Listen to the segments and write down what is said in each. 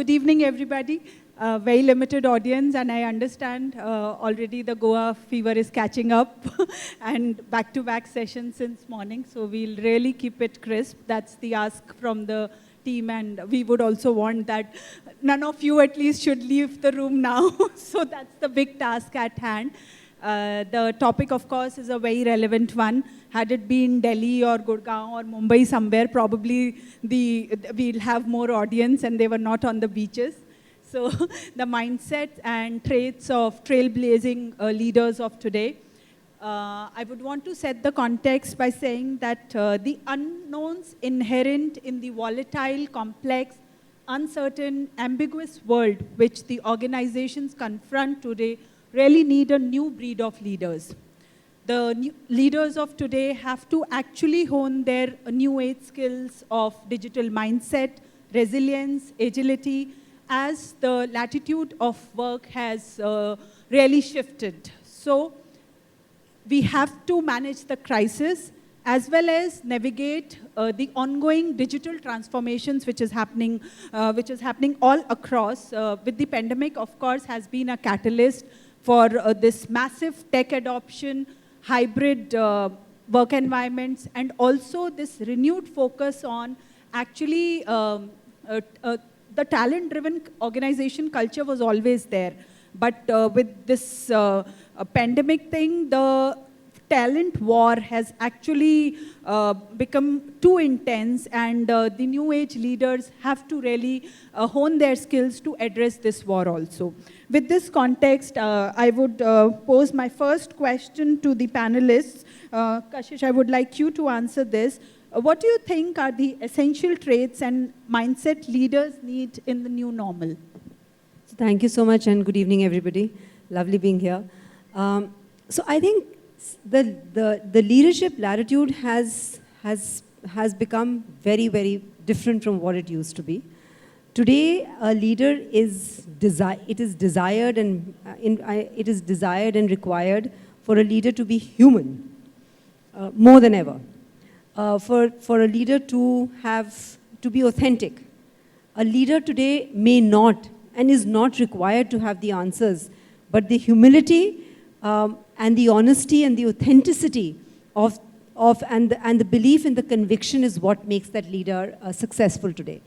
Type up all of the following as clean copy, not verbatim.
Good evening, everybody. Very limited audience, and I understand already the Goa fever is catching up and back-to-back sessions since morning, so we'll really keep it crisp. That's the ask from the team, and we would also want that none of you at least should leave the room now. So that's the big task at hand. The topic, of course, is a very relevant one. Had it been Delhi or Gurgaon or Mumbai somewhere, probably we'll have more audience, and they were not on the beaches. So the mindsets and traits of trailblazing leaders of today. I would want to set the context by saying that the unknowns inherent in the volatile, complex, uncertain, ambiguous world which the organizations confront today really need a new breed of leaders. The new leaders of today have to actually hone their new age skills of digital mindset, resilience, agility, as the latitude of work has really shifted. So we have to manage the crisis as well as navigate the ongoing digital transformations which is happening all across. With the pandemic, of course, has been a catalyst for this massive tech adoption, hybrid work environments, and also this renewed focus on actually the talent-driven organization culture was always there. But with this pandemic thing, the talent war has actually become too intense, and the new age leaders have to really hone their skills to address this war also. With this context, I would pose my first question to the panelists. Kashish, I would like you to answer this. What do you think are the essential traits and mindset leaders need in the new normal? So thank you so much, and good evening, everybody. Lovely being here. So I think the leadership latitude has become very, very different from what it used to be. Today, a leader is desired and required for a leader to be human, more than ever. For a leader to be authentic. A leader today may not and is not required to have the answers, but the humility and the honesty and the authenticity and the belief in the conviction is what makes that leader successful today.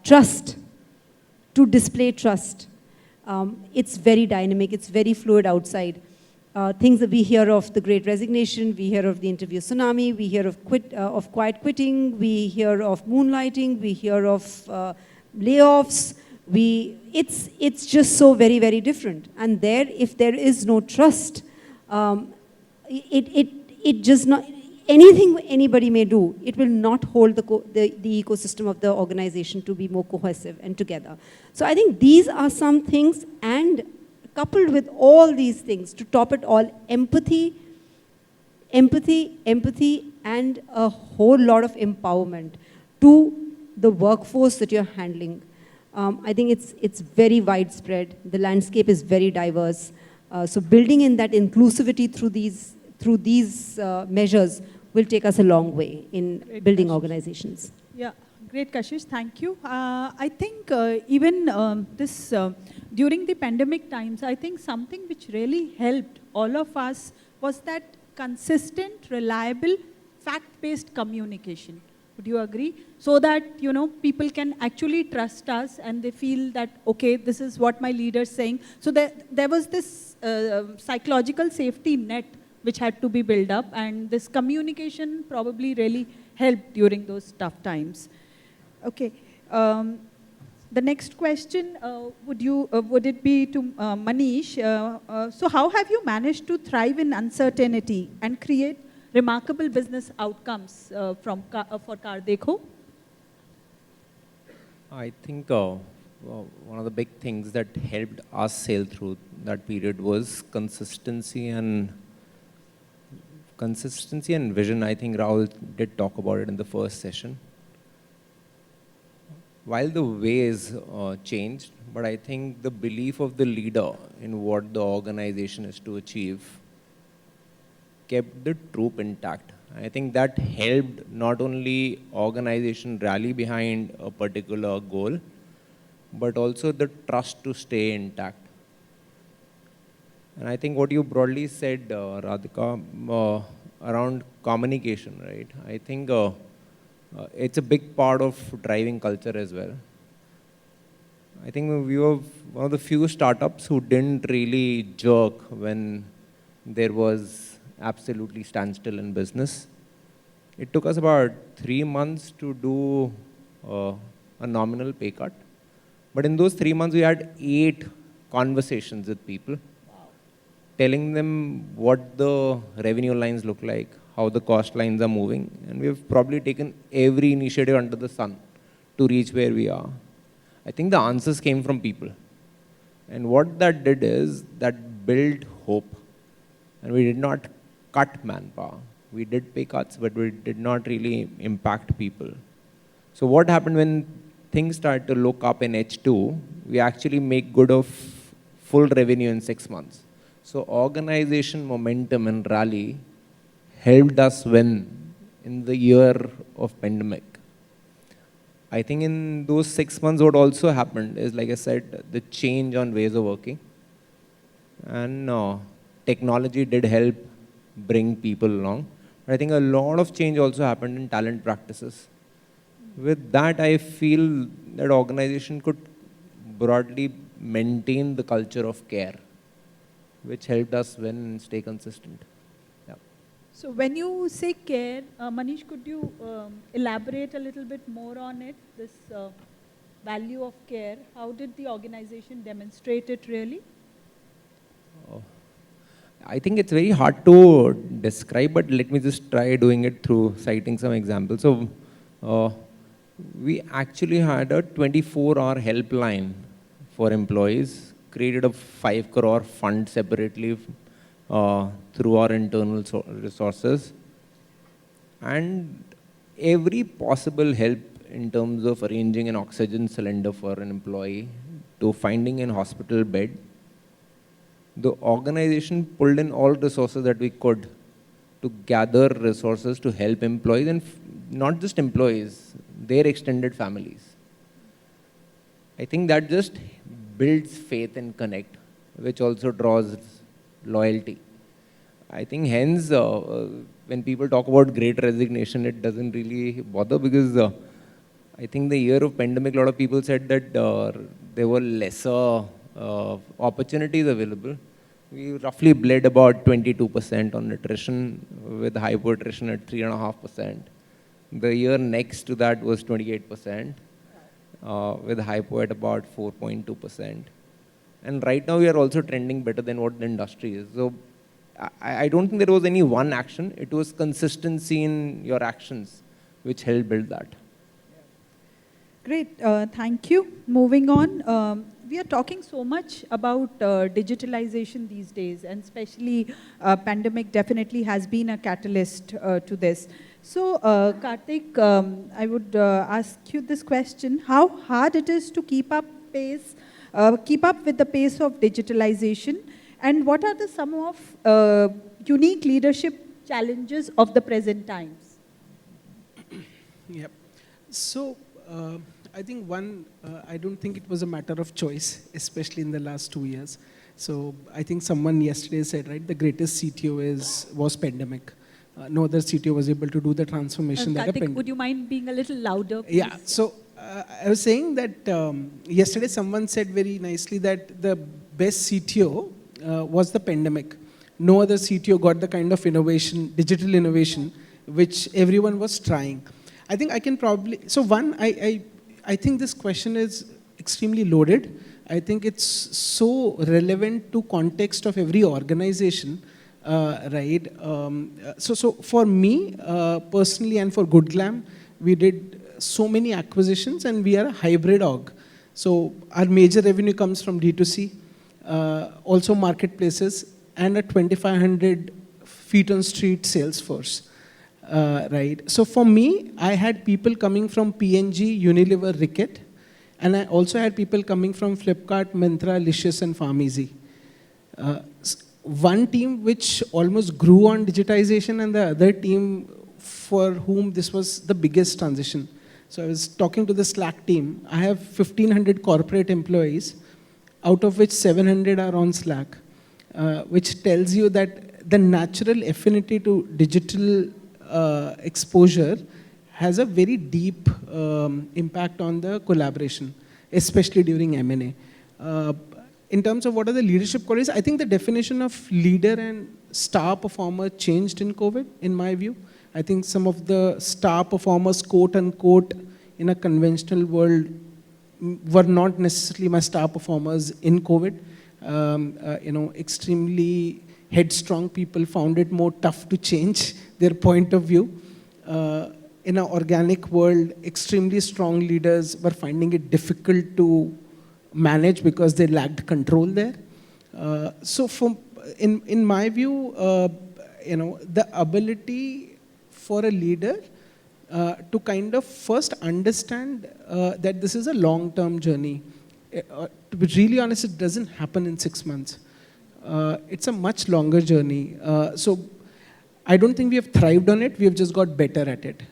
Trust, to display trust. It's very dynamic, it's very fluid outside. Things that we hear of the Great Resignation, we hear of the interview tsunami, we hear of quiet quitting, we hear of moonlighting, we hear of layoffs. It's just so very, very different. And if there is no trust, it just not, anything anybody may do, it will not hold the ecosystem of the organization to be more cohesive and together. So I think these are some things, and coupled with all these things, to top it all, empathy, and a whole lot of empowerment to the workforce that you're handling. I think it's very widespread. The landscape is very diverse. So building in that inclusivity through these measures will take us a long way in building organizations. Yeah. Great, Kashish. Thank you. I think even during the pandemic times, I think something which really helped all of us was that consistent, reliable, fact-based communication. Would you agree? So that, people can actually trust us and they feel that, okay, this is what my leader is saying. So there was this psychological safety net which had to be built up, and this communication probably really helped during those tough times. Okay. The next question, would it be to Manish? So how have you managed to thrive in uncertainty and create remarkable business outcomes for CarDekho? I think one of the big things that helped us sail through that period was consistency and vision. I think Rahul did talk about it in the first session. While the ways changed, but I think the belief of the leader in what the organization is to achieve kept the troop intact. I think that helped not only organization rally behind a particular goal, but also the trust to stay intact. And I think what you broadly said, Radhika, around communication, right? I think it's a big part of driving culture as well. I think we were one of the few startups who didn't really jerk when there was absolutely standstill in business. It took us about 3 months to do a nominal pay cut. But in those 3 months, we had 8 conversations with people, telling them what the revenue lines look like, how the cost lines are moving. And we've probably taken every initiative under the sun to reach where we are. I think the answers came from people. And what that did is that built hope. And we did not cut manpower. We did pay cuts, but we did not really impact people. So what happened when things started to look up in H2, we actually make good of full revenue in 6 months. So organization momentum and rally helped us win in the year of pandemic. I think in those 6 months, what also happened is, like I said, the change on ways of working. And technology did help bring people along. But I think a lot of change also happened in talent practices. With that, I feel that organization could broadly maintain the culture of care, which helped us win and stay consistent. Yeah. So when you say care, Manish, could you elaborate a little bit more on it, this value of care? How did the organization demonstrate it really? I think it's very hard to describe, but let me just try doing it through citing some examples. So we actually had a 24-hour helpline for employees, created a 5 crore fund separately through our internal resources, and every possible help in terms of arranging an oxygen cylinder for an employee to finding an hospital bed. The organization pulled in all resources that we could to gather resources to help employees, and not just employees, their extended families. I think that just builds faith and connect, which also draws loyalty. I think hence, when people talk about great resignation, it doesn't really bother, because I think the year of pandemic, a lot of people said that there were lesser opportunities available. We roughly bled about 22% on attrition, with hypo attrition at 3.5%. The year next to that was 28%, with hypo at about 4.2%. And right now we are also trending better than what the industry is. So I don't think there was any one action. It was consistency in your actions which helped build that. Great, thank you. Moving on, we are talking so much about digitalization these days, and especially pandemic definitely has been a catalyst to this. So, Kartik, I would ask you this question: how hard it is to keep up with the pace of digitalization, and what are some of unique leadership challenges of the present times? Yep. So, I think I don't think it was a matter of choice, especially in the last 2 years. So I think someone yesterday said, right, the greatest CTO was pandemic. No other CTO was able to do the transformation that Kartik, happened. would you mind being a little louder, please? Yeah, so I was saying that yesterday someone said very nicely that the best CTO was the pandemic. No other CTO got the kind of innovation, digital innovation, which everyone was trying. I think I can probably, so one, I think this question is extremely loaded. I think it's so relevant to context of every organization, right? So for me, personally, and for Glamm, we did so many acquisitions, and we are a hybrid org. So our major revenue comes from D2C, also marketplaces, and a 2,500 feet on street sales force. Right. So for me, I had people coming from P&G, Unilever, Ricket, and I also had people coming from Flipkart, Myntra, Licious, and PharmEasy. One team which almost grew on digitization, and the other team for whom this was the biggest transition. So I was talking to the Slack team. I have 1,500 corporate employees, out of which 700 are on Slack, which tells you that the natural affinity to digital exposure has a very deep impact on the collaboration, especially during M&A. In terms of what are the leadership qualities, I think the definition of leader and star performer changed in COVID, in my view. I think some of the star performers, quote unquote, in a conventional world were not necessarily my star performers in COVID. Extremely headstrong people found it more tough to change their point of view. In an organic world, extremely strong leaders were finding it difficult to manage because they lacked control there. In my view, the ability for a leader to kind of first understand that this is a long-term journey. To be really honest, it doesn't happen in 6 months. It's a much longer journey. So I don't think we have thrived on it. We have just got better at it.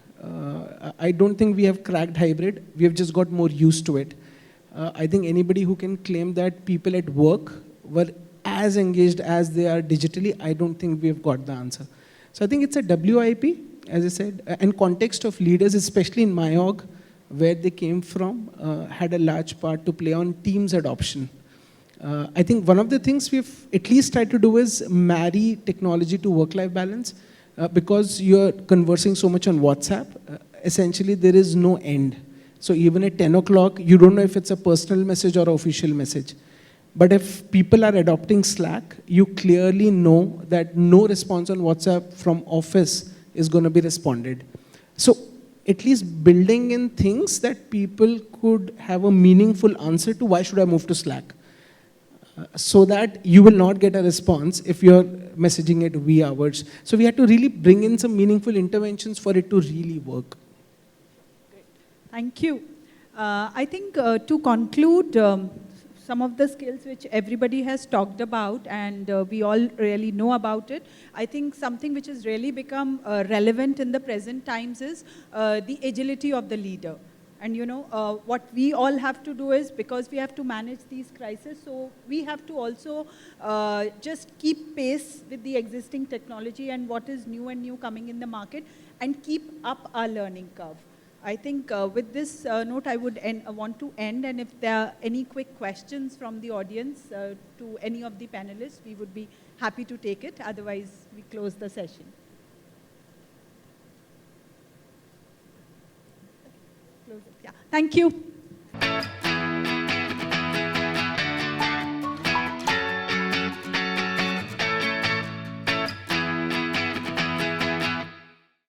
I don't think we have cracked hybrid. We have just got more used to it. I think anybody who can claim that people at work were as engaged as they are digitally, I don't think we have got the answer. So I think it's a WIP, as I said, and context of leaders, especially in my org, where they came from, had a large part to play on Teams adoption. I think one of the things we've at least tried to do is marry technology to work-life balance. Because you're conversing so much on WhatsApp, essentially there is no end. So even at 10 o'clock, you don't know if it's a personal message or an official message. But if people are adopting Slack, you clearly know that no response on WhatsApp from office is going to be responded. So at least building in things that people could have a meaningful answer to, why should I move to Slack? So that you will not get a response if you're messaging at wee hours. So we had to really bring in some meaningful interventions for it to really work. Great. Thank you. I think to conclude, some of the skills which everybody has talked about and we all really know about it, I think something which has really become relevant in the present times is the agility of the leader. And what we all have to do is, because we have to manage these crises, so we have to also just keep pace with the existing technology and what is new coming in the market and keep up our learning curve. I think with this note, I would want to end, and if there are any quick questions from the audience to any of the panelists, we would be happy to take it. Otherwise, we close the session. Yeah. Thank you.